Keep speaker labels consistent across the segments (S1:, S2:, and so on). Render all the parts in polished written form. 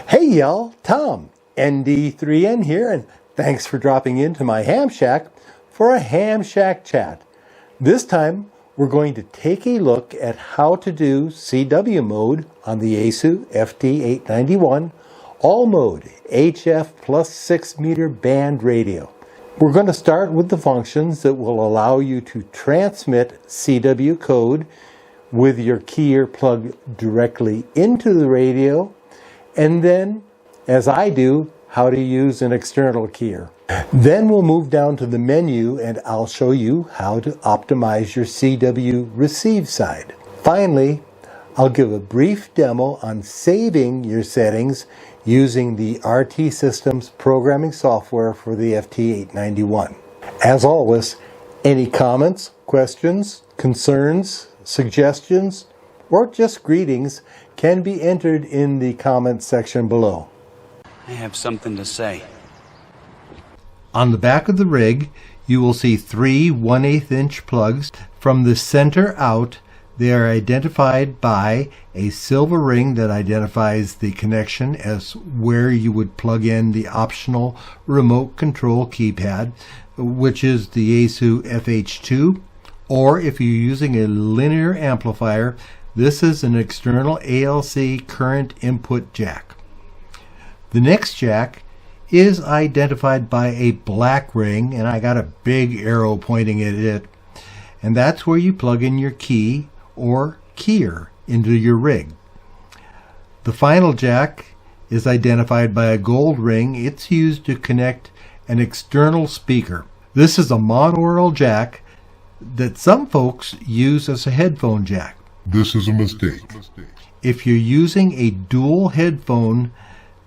S1: Hey y'all, Tom, ND3N here, and thanks for dropping into my ham shack for a ham shack chat. This time we're going to take a look at how to do CW mode on the Yaesu FT-891 all mode HF plus 6 meter band radio. We're going to start with the functions that will allow you to transmit CW code with your keyer plugged directly into the radio, and then, as I do, how to use an external keyer. Then we'll move down to the menu and I'll show you how to optimize your CW receive side. Finally, I'll give a brief demo on saving your settings using the RT Systems programming software for the FT-891. As always, any comments, questions, concerns, suggestions, or just greetings can be entered in the comments section below.
S2: I have something to say.
S3: On the back of the rig, you will see 3 1/8 inch plugs. From the center out, they are identified by a silver ring that identifies the connection as where you would plug in the optional remote control keypad, which is the Yaesu FH2, or if you're using a linear amplifier, this is an external ALC current input jack. The next jack is identified by a black ring, and I got a big arrow pointing at it, and that's where you plug in your key or keyer into your rig. The final jack is identified by a gold ring. It's used to connect an external speaker. This is a monaural jack that some folks use as a headphone jack.
S4: This is a mistake.
S3: If you're using a dual headphone,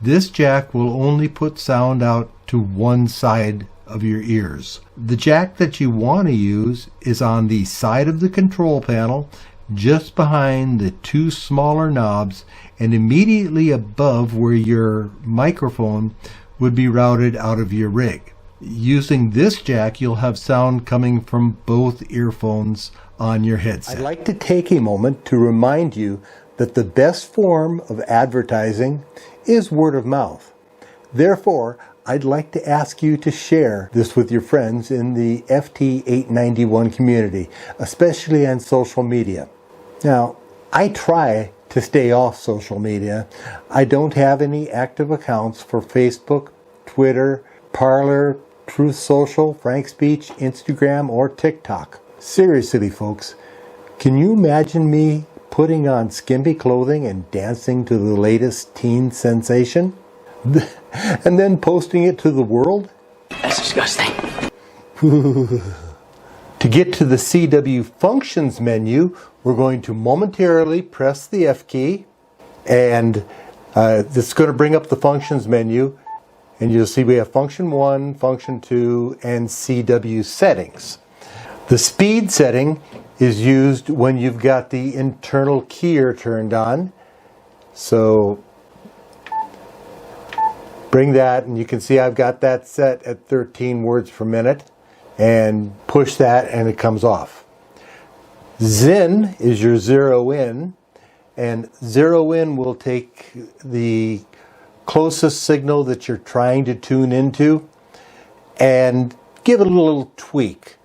S3: this jack will only put sound out to one side of your ears. The jack that you want to use is on the side of the control panel, just behind the 2 smaller knobs and immediately above where your microphone would be routed out of your rig. Using this jack, you'll have sound coming from both earphones on your headset.
S1: I'd like to take a moment to remind you that the best form of advertising is word of mouth. Therefore, I'd like to ask you to share this with your friends in the FT-891 community, especially on social media. Now, I try to stay off social media. I don't have any active accounts for Facebook, Twitter, Parler, Truth Social, Frank Speech, Instagram, or TikTok. Seriously, folks, can you imagine me putting on skimpy clothing and dancing to the latest teen sensation? And then posting it to the world?
S2: That's disgusting.
S1: To get to the CW functions menu, we're going to momentarily press the F key, and this is going to bring up the functions menu, and you'll see we have function 1, function 2, and CW settings. The speed setting is used when you've got the internal keyer turned on. So bring that, and you can see I've got that set at 13 words per minute, and push that and it comes off. Zen is your zero in, and zero in will take the closest signal that you're trying to tune into and give it a little tweak.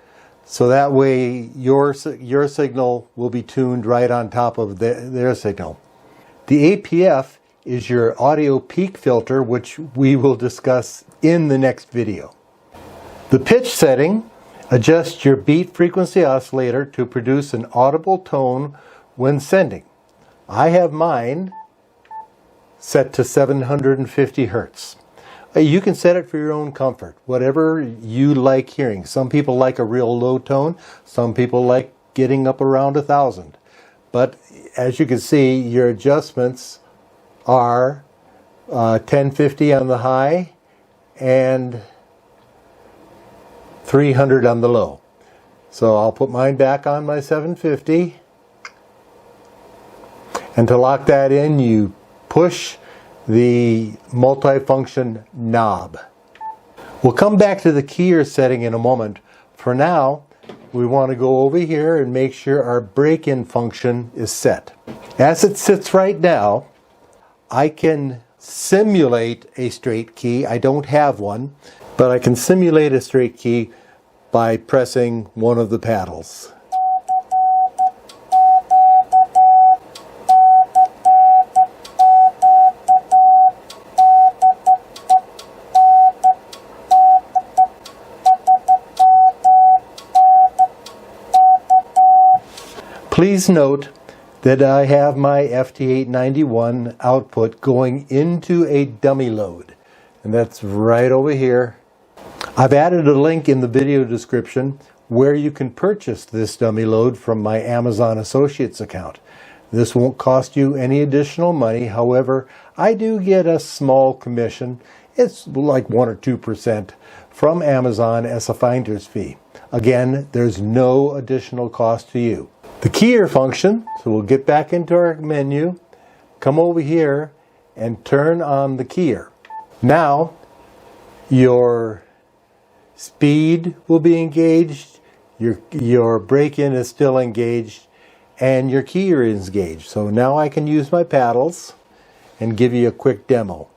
S1: So that way your signal will be tuned right on top of their signal. The APF is your audio peak filter, which we will discuss in the next video. The pitch setting adjusts your beat frequency oscillator to produce an audible tone when sending. I have mine set to 750 Hertz. You can set it for your own comfort, whatever you like hearing. Some people like a real low tone, some people like getting up around 1,000. But as you can see, your adjustments are 1050 on the high and 300 on the low. So I'll put mine back on my 750. And to lock that in, you push the multifunction knob. We'll come back to the keyer setting in a moment. For now, we want to go over here and make sure our break-in function is set. As it sits right now, I can simulate a straight key. I don't have one, but I can simulate a straight key by pressing one of the paddles. Please note that I have my FT-891 output going into a dummy load, and that's right over here. I've added a link in the video description where you can purchase this dummy load from my Amazon Associates account. This won't cost you any additional money. However, I do get a small commission. It's like 1 or 2% from Amazon as a finder's fee. Again, there's no additional cost to you. The keyer function, so we'll get back into our menu, come over here and turn on the keyer. Now your speed will be engaged, your break-in is still engaged, and your keyer is engaged. So now I can use my paddles and give you a quick demo.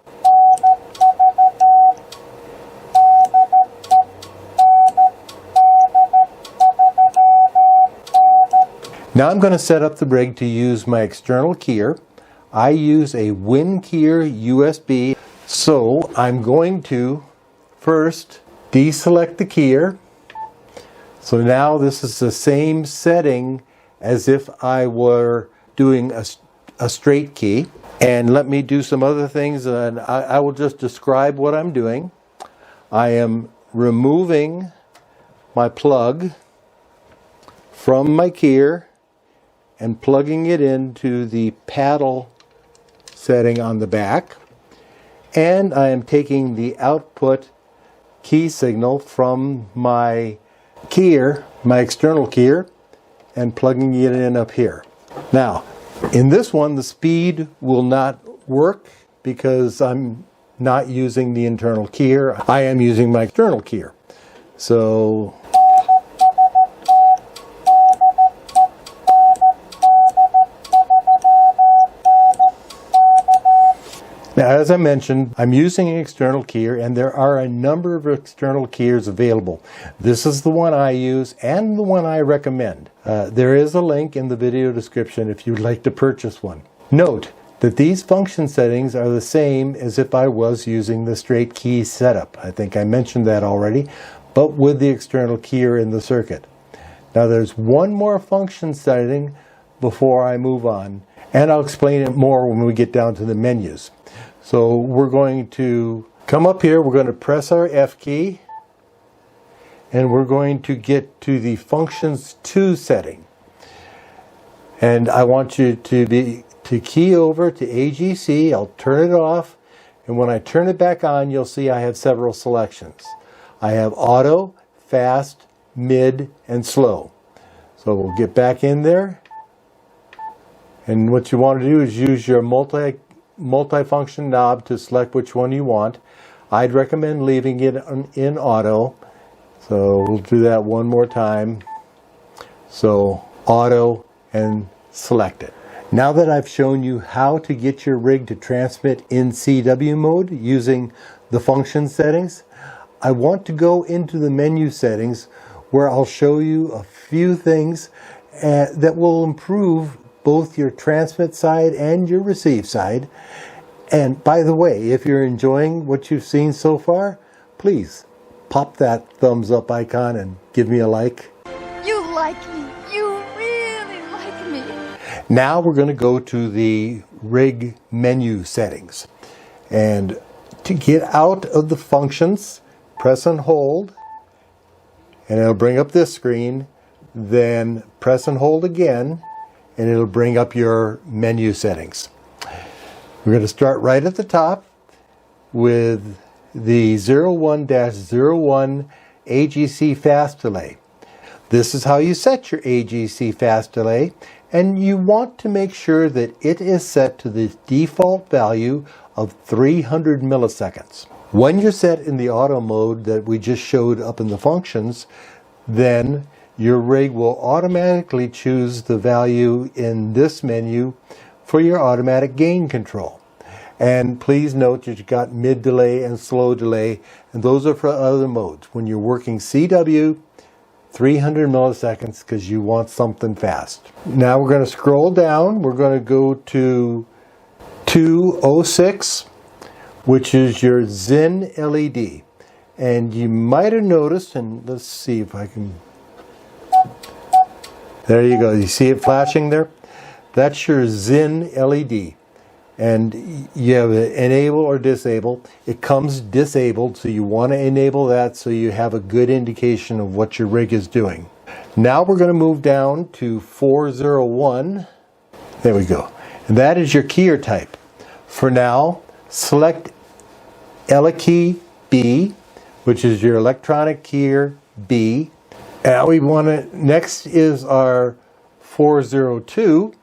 S1: Now I'm going to set up the rig to use my external keyer. I use a WinKeyer USB. So I'm going to first deselect the keyer. So now this is the same setting as if I were doing a straight key. And let me do some other things, and I will just describe what I'm doing. I am removing my plug from my keyer and plugging it into the paddle setting on the back. And I am taking the output key signal from my keyer, my external keyer, and plugging it in up here. Now, in this one, the speed will not work because I'm not using the internal keyer. I am using my external keyer. So now, as I mentioned, I'm using an external keyer, and there are a number of external keyers available. This is the one I use and the one I recommend. There is a link in the video description if you'd like to purchase one. Note that these function settings are the same as if I was using the straight key setup. I think I mentioned that already, but with the external keyer in the circuit. Now there's one more function setting before I move on, and I'll explain it more when we get down to the menus. So we're going to come up here, we're going to press our F key, and we're going to get to the functions 2 setting. And I want you to key over to AGC. I'll turn it off, and when I turn it back on, you'll see I have several selections. I have auto, fast, mid, and slow. So we'll get back in there, and what you want to do is use your multifunction knob to select which one you want. I'd recommend leaving it in auto. So we'll do that one more time. So auto and select it. Now that I've shown you how to get your rig to transmit in CW mode using the function settings, I want to go into the menu settings where I'll show you a few things that will improve both your transmit side and your receive side. And by the way, if you're enjoying what you've seen so far, please pop that thumbs up icon and give me a like.
S4: You like me. You really like me.
S1: Now we're going to go to the rig menu settings. And to get out of the functions, press and hold, and it'll bring up this screen. Then press and hold again, and it'll bring up your menu settings. We're going to start right at the top with the 01-01 AGC fast delay. This is how you set your AGC fast delay, and you want to make sure that it is set to the default value of 300 milliseconds. When you're set in the auto mode that we just showed up in the functions, then your rig will automatically choose the value in this menu for your automatic gain control. And please note that you've got mid delay and slow delay, and those are for other modes. When you're working CW, 300 milliseconds because you want something fast. Now we're going to scroll down. We're going to go to 206, which is your Zen LED. And you might have noticed, and let's see if I can... There you go. You see it flashing there? That's your Zen LED. And you have it enable or disable. It comes disabled, so you want to enable that so you have a good indication of what your rig is doing. Now we're going to move down to 401. There we go. And that is your keyer type. For now, select key B, which is your electronic keyer B. And we want to, next is our 402,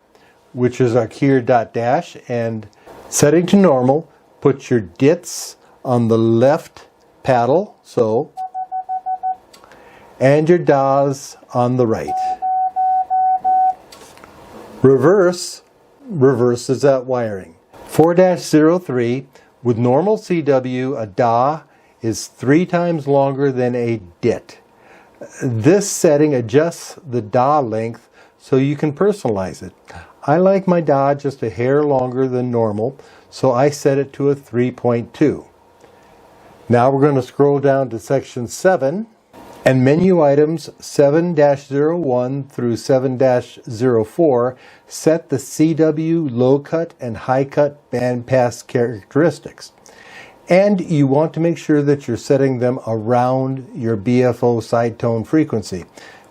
S1: which is our keyer dot dash, and setting to normal, put your dits on the left paddle, so, and your DAWs on the right. Reverse is that wiring. 4-03, with normal CW, a DAW is 3 times longer than a DIT. This setting adjusts the DAW length so you can personalize it. I like my DAW just a hair longer than normal, so I set it to a 3.2. Now we're going to scroll down to section 7, and menu items 7-01 through 7-04 set the CW low cut and high cut bandpass characteristics. And you want to make sure that you're setting them around your BFO side tone frequency,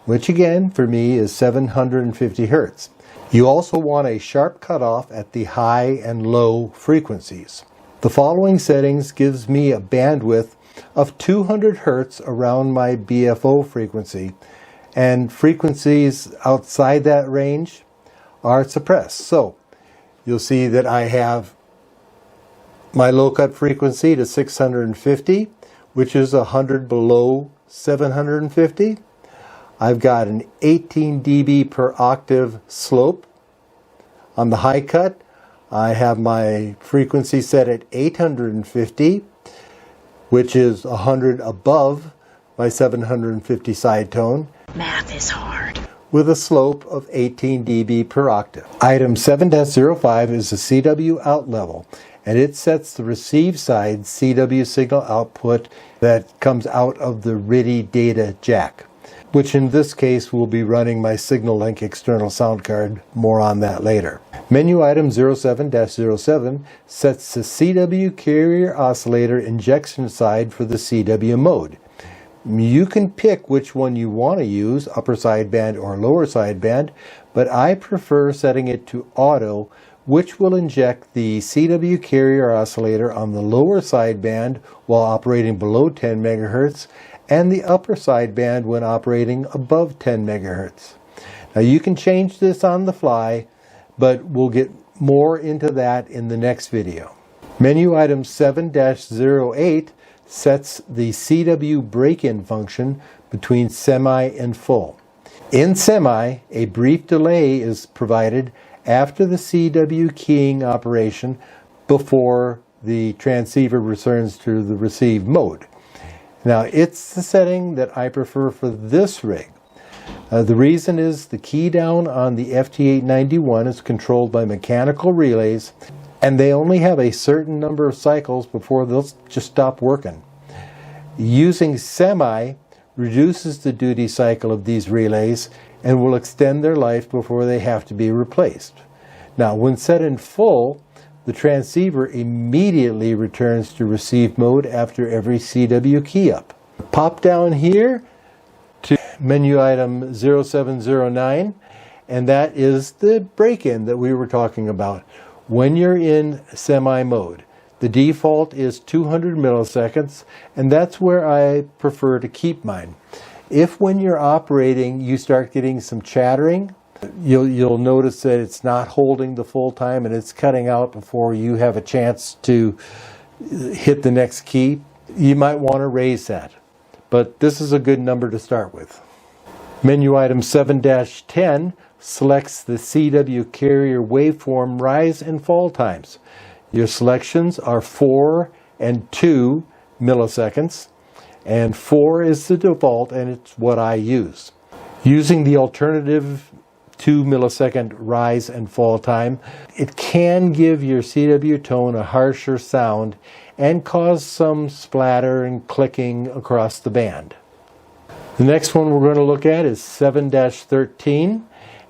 S1: which again for me is 750 Hertz. You also want a sharp cutoff at the high and low frequencies. The following settings gives me a bandwidth of 200 Hertz around my BFO frequency, and frequencies outside that range are suppressed. So you'll see that I have my low cut frequency to 650, which is 100 below 750. I've got an 18 dB per octave slope. On the high cut, I have my frequency set at 850, which is 100 above my 750 side tone.
S4: Math is hard.
S1: With a slope of 18 dB per octave. Item 7-05 is the CW out level, and it sets the receive side CW signal output that comes out of the RIDI data jack, which in this case will be running my Signal Link external sound card. More on that later. Menu item 07-07 sets the CW carrier oscillator injection side for the CW mode. You can pick which one you want to use, upper sideband or lower sideband, but I prefer setting it to auto, which will inject the CW carrier oscillator on the lower sideband while operating below 10 MHz and the upper sideband when operating above 10 MHz. Now you can change this on the fly, but we'll get more into that in the next video. Menu item 7-08 sets the CW break-in function between semi and full. In semi, a brief delay is provided after the CW keying operation before the transceiver returns to the receive mode. Now it's the setting that I prefer for this rig. The reason is the key down on the FT-891 is controlled by mechanical relays, and they only have a certain number of cycles before they'll just stop working. Using semi reduces the duty cycle of these relays and will extend their life before they have to be replaced. Now when set in full, the transceiver immediately returns to receive mode after every CW key up. Pop down here to menu item 0709, and that is the break-in that we were talking about. When you're in semi mode, the default is 200 milliseconds, and that's where I prefer to keep mine. If when you're operating you start getting some chattering, you'll notice that it's not holding the full time and it's cutting out before you have a chance to hit the next key. You might want to raise that, but this is a good number to start with. Menu item 7-10 selects the CW carrier waveform rise and fall times. Your selections are 4 and 2 milliseconds, and 4 is the default, and it's what I use. Using the alternative 2 millisecond rise and fall time, it can give your CW tone a harsher sound and cause some splatter and clicking across the band. The next one we're going to look at is 7-13,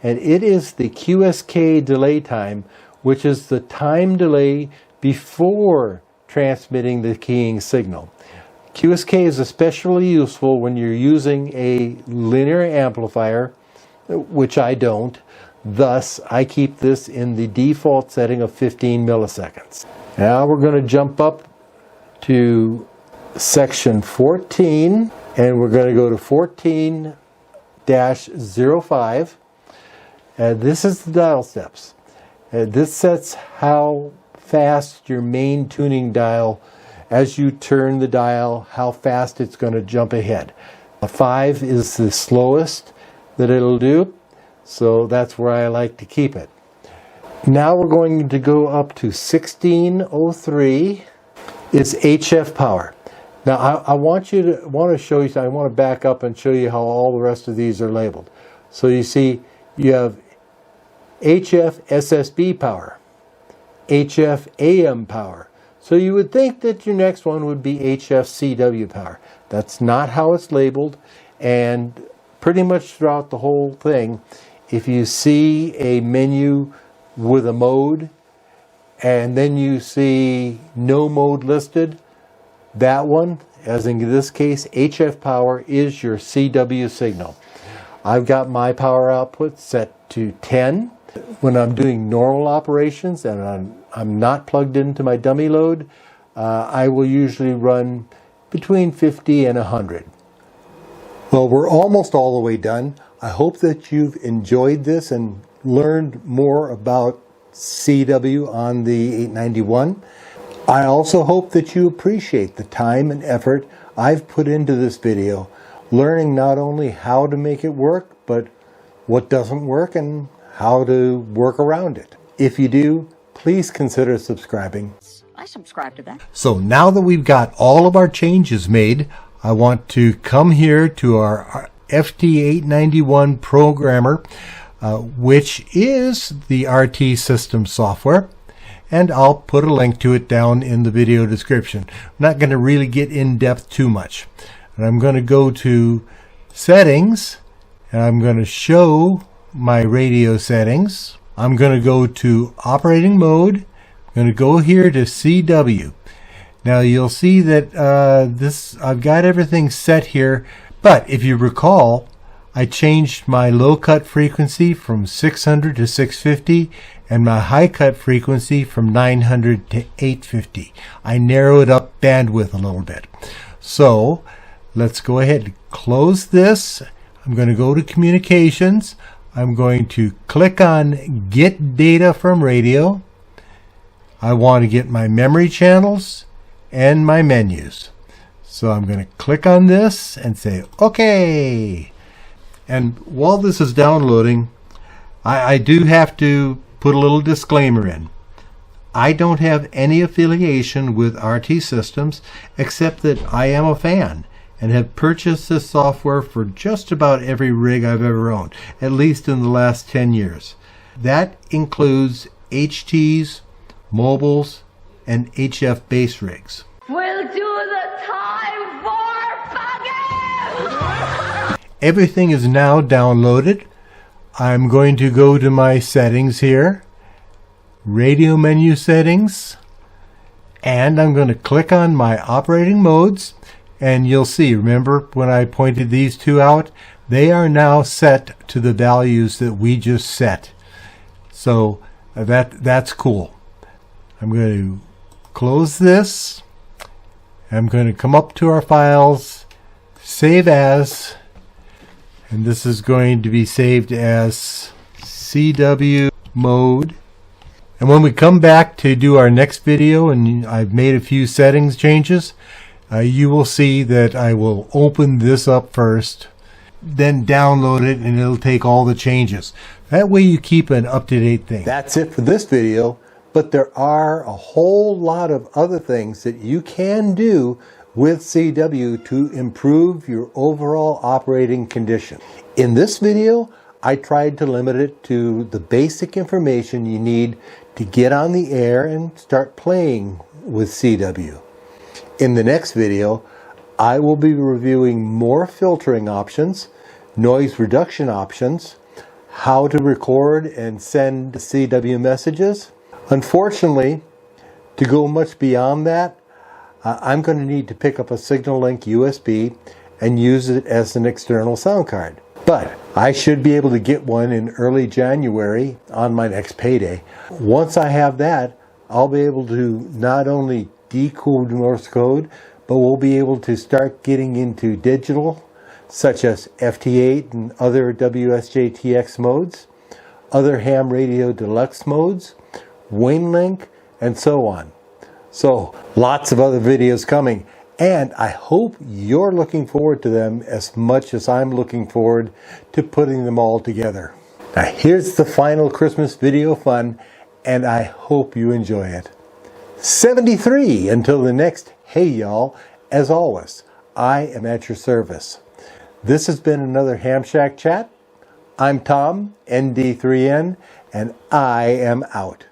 S1: and it is the QSK delay time, which is the time delay before transmitting the keying signal. QSK is especially useful when you're using a linear amplifier, which I don't. Thus, I keep this in the default setting of 15 milliseconds. Now we're going to jump up to section 14, and we're going to go to 14-05. This is the dial steps. This sets how fast your main tuning dial, as you turn the dial, how fast it's going to jump ahead. A 5 is the slowest that it'll do, so that's where I like to keep it. Now we're going to go up to 1603. It's HF power. Now I want to show you. I want to back up and show you how all the rest of these are labeled. So you see, you have HF SSB power, HF AM power. So you would think that your next one would be HF CW power. That's not how it's labeled, and pretty much throughout the whole thing, if you see a menu with a mode and then you see no mode listed, that one, as in this case, HF power, is your CW signal. I've got my power output set to 10. When I'm doing normal operations and I'm not plugged into my dummy load, I will usually run between 50 and 100. Well, we're almost all the way done. I hope that you've enjoyed this and learned more about CW on the 891. I also hope that you appreciate the time and effort I've put into this video, learning not only how to make it work, but what doesn't work and how to work around it. If you do, please consider subscribing.
S4: I subscribe to that.
S3: So now that we've got all of our changes made, I want to come here to our FT-891 programmer, which is the RT system software, and I'll put a link to it down in the video description. I'm not going to really get in depth too much. And I'm going to go to settings, and I'm going to show my radio settings. I'm going to go to operating mode. I'm going to go here to CW. Now you'll see that I've got everything set here, but if you recall, I changed my low cut frequency from 600 to 650 and my high cut frequency from 900 to 850. I narrowed up bandwidth a little bit. So let's go ahead and close this. I'm going to go to communications. I'm going to click on get data from radio. I want to get my memory channels and my menus. So I'm going to click on this and say OK. And while this is downloading, I do have to put a little disclaimer in. I don't have any affiliation with RT Systems, except that I am a fan and have purchased this software for just about every rig I've ever owned, at least in the last 10 years. That includes HTs, mobiles, and HF base rigs.
S4: We'll do the time warp again!
S3: Everything is now downloaded. I'm going to go to my settings here, radio menu settings, and I'm going to click on my operating modes. And you'll see, remember when I pointed these two out? They are now set to the values that we just set. So that's cool. I'm going to close this. I'm going to come up to our files, save as, and this is going to be saved as CW mode. And when we come back to do our next video, and I've made a few settings changes, you will see that I will open this up first, then download it, and it'll take all the changes. That way you keep an up-to-date thing.
S1: That's it for this video. But there are a whole lot of other things that you can do with CW to improve your overall operating condition. In this video, I tried to limit it to the basic information you need to get on the air and start playing with CW. In the next video, I will be reviewing more filtering options, noise reduction options, how to record and send CW messages. Unfortunately, to go much beyond that, I'm going to need to pick up a Signal Link USB and use it as an external sound card. But I should be able to get one in early January on my next payday. Once I have that, I'll be able to not only decode Morse code, but we'll be able to start getting into digital, such as FT-8 and other WSJTX modes, other ham radio deluxe modes, WaveLink, and so on. So lots of other videos coming, and I hope you're looking forward to them as much as I'm looking forward to putting them all together. Now here's the final Christmas video fun, and I hope you enjoy it. 73 until the next Hey Y'all. As always, I am at your service. This has been another Ham Shack Chat. I'm Tom, ND3N, and I am out.